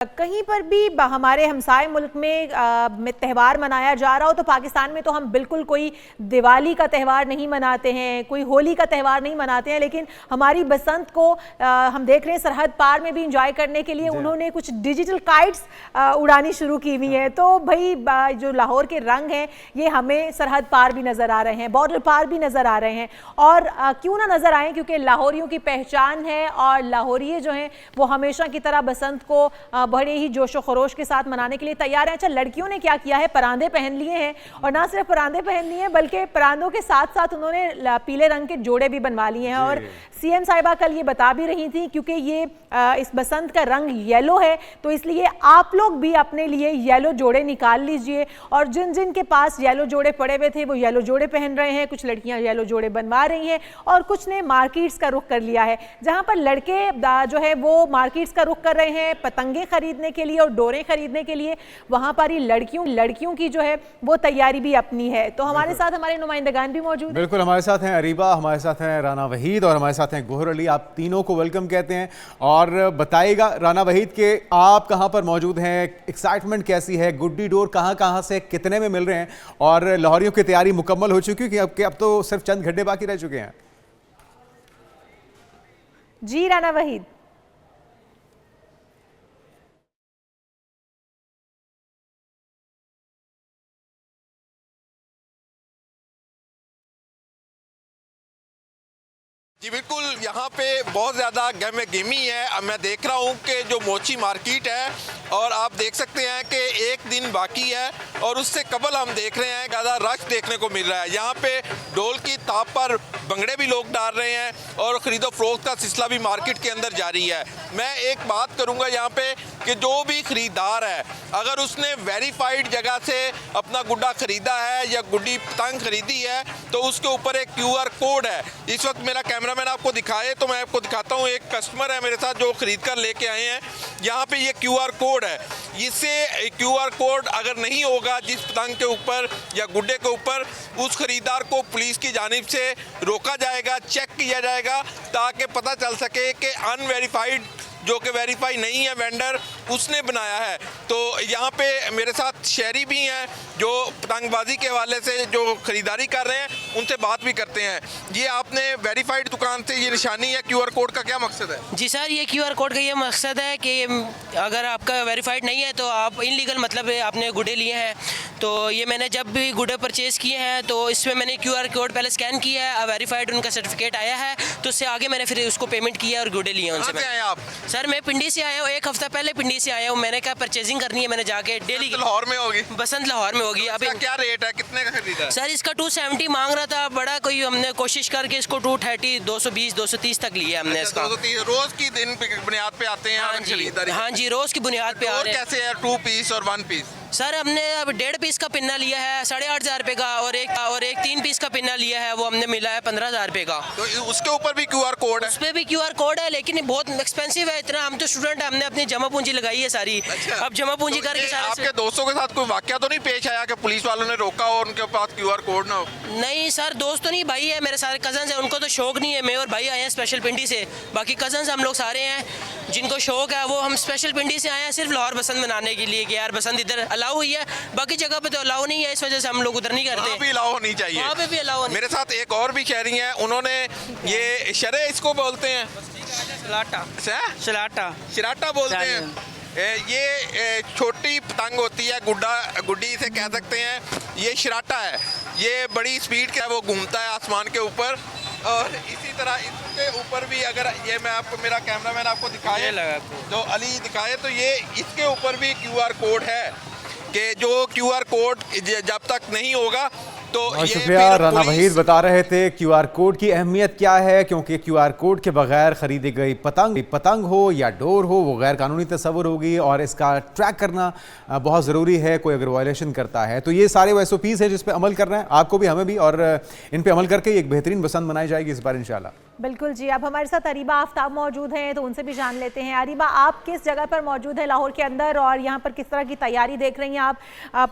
कहीं पर भी हमारे हमसाए मुल्क में त्यौहार मनाया जा रहा हो तो पाकिस्तान में तो हम बिल्कुल कोई दिवाली का त्यौहार नहीं मनाते हैं, कोई होली का त्यौहार नहीं मनाते हैं, लेकिन हमारी बसंत को हम देख रहे हैं सरहद पार में भी इंजॉय करने के लिए उन्होंने कुछ डिजिटल काइट्स उड़ानी शुरू की हुई हैं। तो भाई जो लाहौर के रंग हैं ये हमें सरहद पार भी नज़र आ रहे हैं, बॉर्डर पार भी नज़र आ रहे हैं, और क्यों ना नज़र आए, क्योंकि लाहौरियों की पहचान है और लाहौरिये जो हैं वो हमेशा की तरह बसंत को बड़े ही जोशो खरोश के साथ मनाने के लिए तैयार हैं। अच्छा, लड़कियों ने क्या किया है, परांदे पहन लिए हैं, और ना सिर्फ परांदे पहन लिए हैं बल्कि परांदों के साथ साथ उन्होंने पीले रंग के जोड़े भी बनवा लिए हैं। और सीएम साहिबा कल ये बता भी रही थी, क्योंकि ये इस बसंत का रंग येलो है तो इसलिए आप लोग भी अपने लिए येलो जोड़े निकाल लीजिए, और जिन जिन के पास येलो जोड़े पड़े हुए थे वो येलो जोड़े पहन रहे हैं, कुछ लड़कियां येलो जोड़े बनवा रही हैं और कुछ ने मार्केट्स का रुख कर लिया है, जहां पर लड़के जो है वो मार्केट्स का रुख कर रहे हैं पतंगे खरीदने के लिए और डोरें खरीदने के लिए, वहां पर ही लड़कियों की जो है वो तैयारी भी अपनी है। तो हमारे साथ हमारे नुमाइंदगान भी मौजूद, बिल्कुल हमारे साथ हैं अरीबा, हमारे साथ हैं राना वहीद और हमारे साथ हैं गोहर अली। आप तीनों को वेलकम कहते हैं और बताइएगा राना वहीद के आप कहां पर मौजूद हैं, एक्साइटमेंट कैसी है, गुड्डी डोर कहां से कितने में मिल रहे हैं, और लाहौरियों की तैयारी मुकम्मल हो चुकी है कि अब तो सिर्फ चंद घंटे बाकी रह चुके हैं? जी राना वहीद। जी बिल्कुल, यहाँ पे बहुत ज़्यादा गहमे गिमी है। अब मैं देख रहा हूँ कि जो मोची मार्केट है, और आप देख सकते हैं कि एक दिन बाकी है और उससे कबल हम देख रहे हैं ज़्यादा रश देखने को मिल रहा है। यहाँ पे ढोल की ताप पर भंगड़े भी लोग डाल रहे हैं और ख़रीदो फरोख्त का सिलसिला भी मार्केट के अंदर जारी है। मैं एक बात करूँगा यहाँ पे कि जो भी ख़रीदार है, अगर उसने वेरीफाइड जगह से अपना गुड्डा ख़रीदा है या गुड्डी पतंग ख़रीदी है तो उसके ऊपर एक QR कोड है। इस वक्त मेरा कैमरामैन आपको दिखाए तो मैं आपको दिखाता हूँ, एक कस्टमर है मेरे साथ जो ख़रीद कर लेके आए हैं। यहाँ पे ये QR कोड है, इससे QR कोड अगर नहीं होगा जिस पतंग के ऊपर या गुड्डे के ऊपर, उस ख़रीदार को पुलिस की जानिब से रोका जाएगा, चेक किया जाएगा, ताकि पता चल सके कि अनवेरीफाइड जो कि वेरीफाई नहीं है वेंडर, उसने बनाया है। तो यहाँ पे मेरे साथ शहरी भी हैं जो पतंगबाजी के हवाले से जो ख़रीदारी कर रहे हैं, उनसे बात भी करते हैं। ये आपने वेरीफाइड दुकान से ये निशानी है QR कोड का, क्या मकसद है? जी सर, ये QR कोड का ये मकसद है कि अगर आपका वेरीफाइड नहीं है तो आप इनलीगल, मतलब आपने गुड्डे लिए हैं, तो ये मैंने जब भी गुड्डे परचेज़ किए हैं तो इसमें मैंने QR कोड पहले स्कैन किया है, वेरीफाइड उनका सर्टिफिकेट आया है, तो उससे आगे मैंने फिर उसको पेमेंट किया और गुड्डे लिए उनसे। आए आप? सर मैं पिंडी से आया हूँ, एक हफ्ता पहले पिंडी से आया हूँ। मैंने कहा परचेजिंग करनी है, मैंने जाके डेली। लाहौर में होगी? बसंत लाहौर में होगी। अभी क्या रेट है, कितने का खरीदा? सर इसका 270 मांग रहा था, बड़ा कोई हमने कोशिश करके इसको 230, 220, 230 तक लिया हमने इसका। 230 रोज की दिन बुनियाद पे आते हैं? हाँ जी, रोज की बुनियाद पे आ रहे हैं। कैसे है 2 पीस और 1 पीस? सर हमने अब 1.5 पीस का पिन्ना लिया है 8,500 रुपये का, और एक 3 पीस का पिन्ना लिया है, वो हमने मिला है 15,000 रुपये का। तो उसके ऊपर भी QR कोड है? उस पर भी QR कोड है, लेकिन बहुत एक्सपेंसिव है इतना। हम तो स्टूडेंट, हमने अपनी जमा पूंजी लगाई है सारी। अच्छा। अब जमा पूंजी करके सारा। आपके दोस्तों के साथ कोई वाकया तो नहीं पेश आया कि पुलिस वालों ने रोका और उनके पास QR कोड ना हो? नहीं सर, दोस्त तो नहीं, भाई है मेरे सारे कजन्स हैं, उनको तो शौक नहीं है। मैं और भाई आए हैं स्पेशल पिंडी से, बाकी कजन्स हम लोग सारे हैं जिनको शौक है, वो हम स्पेशल पिंडी से आए हैं सिर्फ लाहौर बसंत मनाने के लिए कि यार बसंत इधर अलाउ हुई है, बाकी जगह पे तो अलाउ नहीं है, इस वजह से हम लोग उधर नहीं करते। वहाँ भी अलाउ होनी चाहिए। वहाँ पे भी अलाउ नहीं। मेरे साथ एक और भी शहरी हैं, उन्होंने ये शरे इसको बोलते हैं, शिराटा बोलते हैं। ये छोटी पतंग होती है, गुड्डी से कह सकते हैं, ये शिराटा है। ये बड़ी स्पीड का वो घूमता है आसमान के ऊपर, और इसी तरह इसके ऊपर भी अगर ये मैं आपको, मेरा कैमरामैन आपको दिखाए, जो अली दिखाए, तो ये इसके ऊपर भी QR कोड है कि जो QR कोड जब तक नहीं होगा तो ये शुक्रिया। राना वहीद बता रहे थे QR कोड की अहमियत क्या है, क्योंकि QR कोड के बगैर खरीदी गई पतंग हो या डोर हो वो गैर कानूनी तस्वुर होगी, और इसका ट्रैक करना बहुत ज़रूरी है कोई अगर वायलेशन करता है। तो ये सारे वो SOPs हैं जिस पे अमल कर रहे हैं, आपको भी हमें भी, और इन पे अमल करके एक बेहतरीन बसंत मनाई जाएगी इस बार इंशाल्लाह। बिल्कुल जी। अब हमारे साथ अरीबा आफ्ताब मौजूद हैं तो उनसे भी जान लेते हैं। अरीबा, आप किस जगह पर मौजूद है लाहौर के अंदर, और यहाँ पर किस तरह की तैयारी देख रही हैं आप?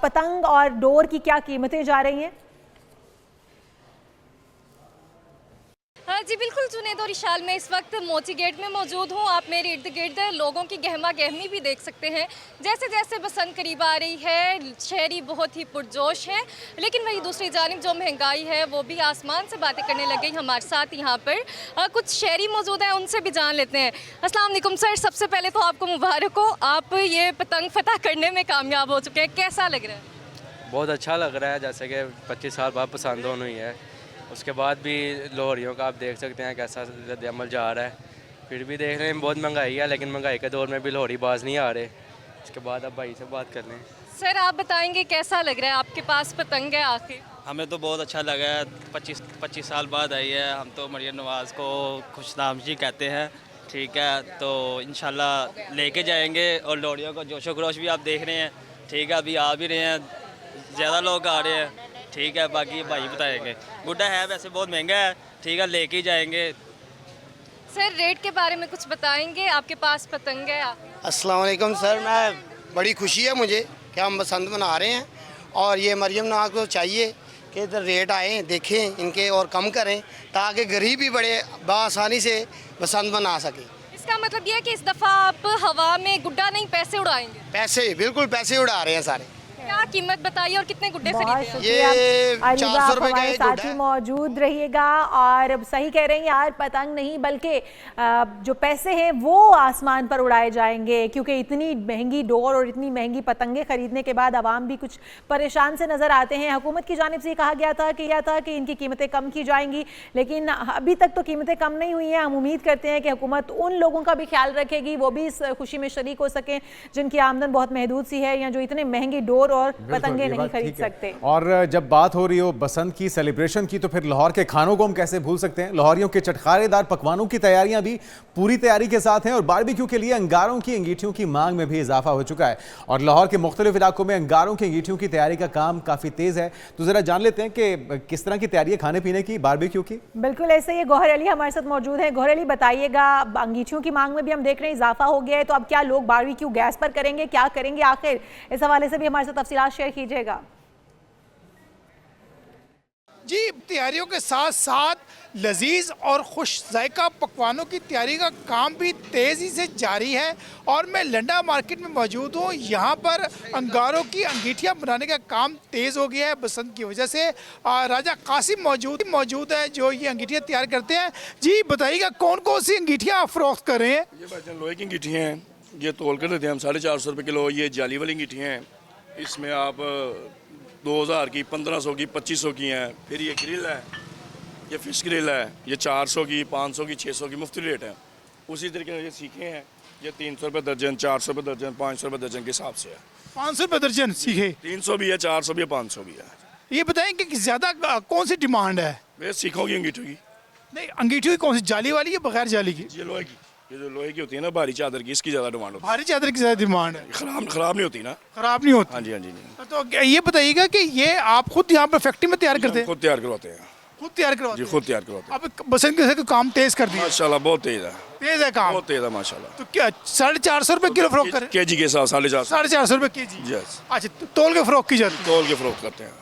पतंग और डोर की क्या कीमतें जा रही हैं? जी बिल्कुल जुनैद और इशाल, मैं इस वक्त मोची गेट में मौजूद हूँ। आप मेरे इर्द गिर्द लोगों की गहमा गहमी भी देख सकते हैं। जैसे जैसे बसंत करीब आ रही है, शहरी बहुत ही पुरजोश है, लेकिन वही दूसरी जानिब जो महंगाई है वो भी आसमान से बातें करने लग गई। हमारे साथ यहाँ पर कुछ शहरी मौजूद हैं, उनसे भी जान लेते हैं। अस्सलाम वालेकुम सर, सबसे पहले तो आपको मुबारक हो, आप ये पतंग फतह करने में कामयाब हो चुके हैं, कैसा लग रहा है? बहुत अच्छा लग रहा है, जैसे कि 25 साल बाद पसंद होना ही है। उसके बाद भी लोहरियों का आप देख सकते हैं कैसा रद्द-ए-अमल जा रहा है। फिर भी देख रहे हैं बहुत महंगाई है, लेकिन महंगाई के दौर में भी लोहरी बाज नहीं आ रहे। इसके बाद अब भाई से बात कर लें। सर आप बताएंगे कैसा लग रहा है, आपके पास पतंग है आखिर? हमें तो बहुत अच्छा लगा है, 25 साल बाद आई है। हम तो मरियम नवाज़ को खुशनामदी कहते हैं, ठीक है। तो इंशाल्लाह लेके जाएंगे। और लोहड़ियों को जोशो खरोश भी आप देख रहे हैं, ठीक है। अभी आ भी रहे हैं, ज़्यादा लोग आ रहे हैं, ठीक है। बाकी भाई बताएंगे। गुड्डा है वैसे बहुत महंगा है, ठीक है, लेके ही जाएंगे। सर रेट के बारे में कुछ बताएंगे, आपके पास पतंग है? अस्सलाम वालेकुम सर, मैं बड़ी खुशी है मुझे कि हम बसंत मना रहे हैं, और ये मरियम नवाज़ को चाहिए कि इधर रेट आए, देखें इनके और कम करें, ताकि गरीब भी बड़े बआसानी से बसंत मना सके। इसका मतलब ये है कि इस दफ़ा आप हवा में गुड्डा नहीं पैसे उड़ाएंगे? पैसे, बिल्कुल पैसे उड़ा रहे हैं सारे। क्या कीमत बताइए और कितने गुड्डे बहुत खरीदे हैं? शुक्रिया। ये अरीबा, 400 आप रुपए का हमारे एक साथ गुड्डा ही है। मौजूद रहिएगा। और सही कह रही हैं यार, पतंग नहीं बल्कि जो पैसे हैं वो आसमान पर उड़ाए जाएंगे, क्योंकि इतनी महंगी डोर और इतनी महंगी पतंगे खरीदने के बाद आवाम भी कुछ परेशान से नज़र आते हैं। हुकूमत की जानिब से कहा गया था कि इनकी कीमतें कम की जाएंगी, लेकिन अभी तक तो कीमतें कम नहीं हुई हैं। हम उम्मीद करते हैं कि हुकूमत उन लोगों का भी ख्याल रखेगी, वो भी इस खुशी में शरीक हो सकें जिनकी आमदन बहुत महदूद सी है, या जो इतने महंगी डोर और पतंगे नहीं खरीद सकते। और जब बात हो रही हो बसंत की, सेलिब्रेशन की, तो फिर लाहौर के खानों को हम कैसे भूल सकते हैं। लाहौरियों के चटखारेदार पकवानों की तैयारियां भी पूरी तैयारी के साथ हैं, और बारबेक्यू के लिए अंगारों की अंगीठियों की मांग में भी इजाफा हो चुका है। और लाहौर के मुख्तलिफ इलाकों में अंगारों की अंगीठियों की तैयारी का काम काफ़ी तेज़ है। तो ज़रा जान लेते हैं कि किस तरह की तैयारी है खाने पीने की, बारबेक्यू की। बिल्कुल ऐसे ही गौहर अली हमारे साथ मौजूद है। गौहर अली बताइएगा, अंगीठियों की मांग में भी हम देख रहे हैं इजाफा हो गया है, तो अब क्या लोग बारबेक्यू गैस पर करेंगे, क्या करेंगे आखिर, इस हवाले से भी हमारे साथ तफसीलात शेयर कीजिएगा। जी, तैयारियों के साथ साथ लजीज और खुश जायका पकवानों की तैयारी का काम भी तेज़ी से जारी है। और मैं लंडा मार्केट में मौजूद हूँ। यहाँ पर अंगारों की अंगीठियाँ बनाने का काम तेज़ हो गया है बसंत की वजह से। राजा कासिम मौजूद है जो ये अंगीठियाँ तैयार करते हैं। जी बताइएगा, कौन कौन सी अंगीठियाँ आप फरोख्त कर रहे हैं? ये भाईजान लोहे की अंगीठियाँ हैं, ये तोल कर देते हैं हम 450 रुपये किलो। ये जाली वाली अंगीठियाँ हैं, इसमें आप 2000 की, 1500 की, 2500 की हैं। फिर ये ग्रिल है, ये फिश ग्रिल है, ये 400 की, 500 की, 600 की, मुफ्त रेट है। उसी तरीके से ये सीखे हैं, ये 300 रुपये दर्जन, 400 रुपये दर्जन, 500 रुपये दर्जन के हिसाब से है। 500 रुपये दर्जन सीखे? 300 भी है, 400 भी है, 500 भी है। ये बताएं कि ज़्यादा कौन सी डिमांड है? वे सीखों की अंगीठियों की। नहीं, अंगीठी कौन सी, जाली वाली या बगैर जाली की? ये लोहे की, ये जो लोहे की होती है ना, भारी चादर की, इसकी ज़्यादा डिमांड होती भारी चादर की ज़्यादा डिमांड है। है। खराब नहीं होती ना। खराब नहीं होती? हाँ जी, हाँ जी, नहीं। तो ये बताइएगा कि ये आप खुद यहाँ पर फैक्ट्री में तैयार करते हैं? खुद तैयार करवाते हैं। खुद तैयार करवाते जी, हैं? खुद तैयार करवाते हैं। अब बसंत के साथ काम तेज कर दिया? माशाल्लाह बहुत तेज़ है, तेज है काम, बहुत तेज़ है माशाल्लाह। तो क्या 450 रुपये किलो फरोख्त करें? केजी के साथ 450। 450 रुपये केजी? यस। अच्छा, तो तोल के फरोख्त की जाती है? तोल के फरोख्त करते हैं।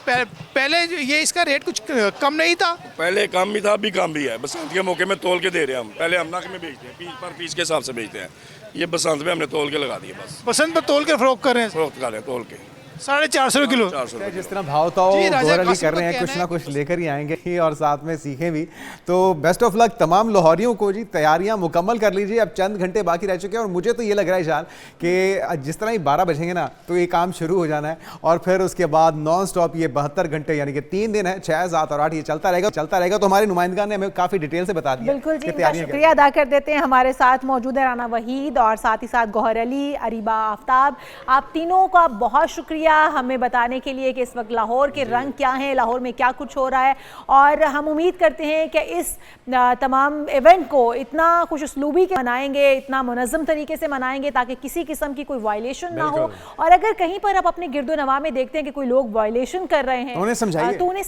पहले ये इसका रेट कुछ कम नहीं था? पहले कम भी था, अभी कम भी है। बसंत के मौके में तोल के दे रहे हैं हम। पहले हम नक में बेचते हैं, पर पीस के हिसाब से बेचते हैं। ये बसंत में हमने तोल के लगा दिए, बस बसंत पर तोल के फरोख्त कर रहे हैं? फरोख्त कर रहे हैं तोल के। 450 रुपये किलो? 400 रुपये। जिस तरह भाव था वो जी, राजा गौहर अली कासिम कर रहे का हैं, कुछ कहना ना है कुछ लेकर ही आएंगे ही और साथ में सीखें भी। तो बेस्ट ऑफ लक तमाम लाहौरियों को जी। तैयारियां मुकम्मल कर लीजिए, अब चंद घंटे बाकी रह चुके हैं। और मुझे तो ये लग रहा है शाल कि जिस तरह ही 12 बजेंगे ना, तो ये काम शुरू हो जाना है, और फिर उसके बाद नॉन स्टॉप ये 72 घंटे, यानी कि 3 दिन है, 6, 7 और 8 ये चलता रहेगा। तो हमारे नुमाइंदगा ने हमें काफ़ी डिटेल से बता दिया। बिल्कुल जी, इनका शुक्रिया अदा कर देते हैं। हमारे साथ मौजूद है राना वहीद और साथ ही साथ गौहर अली, अरीबा आफ्ताब। आप तीनों का बहुत शुक्रिया हमें बताने के लिए कि इस वक्त लाहौर के रंग क्या हैं, लाहौर में क्या कुछ हो रहा है। और हम उम्मीद करते हैं कि इस तमाम इवेंट को इतना खुश उसलूबी के मनाएंगे, इतना मुनज़्ज़म तरीके से मनाएंगे ताकि किसी किस्म की कोई वायलेशन ना हो। और अगर कहीं पर आप अपने गिरदो नवा में देखते हैं कि कोई लोग वायलेशन कर रहे हैं, उन्हें समझाइए। तो उन्हें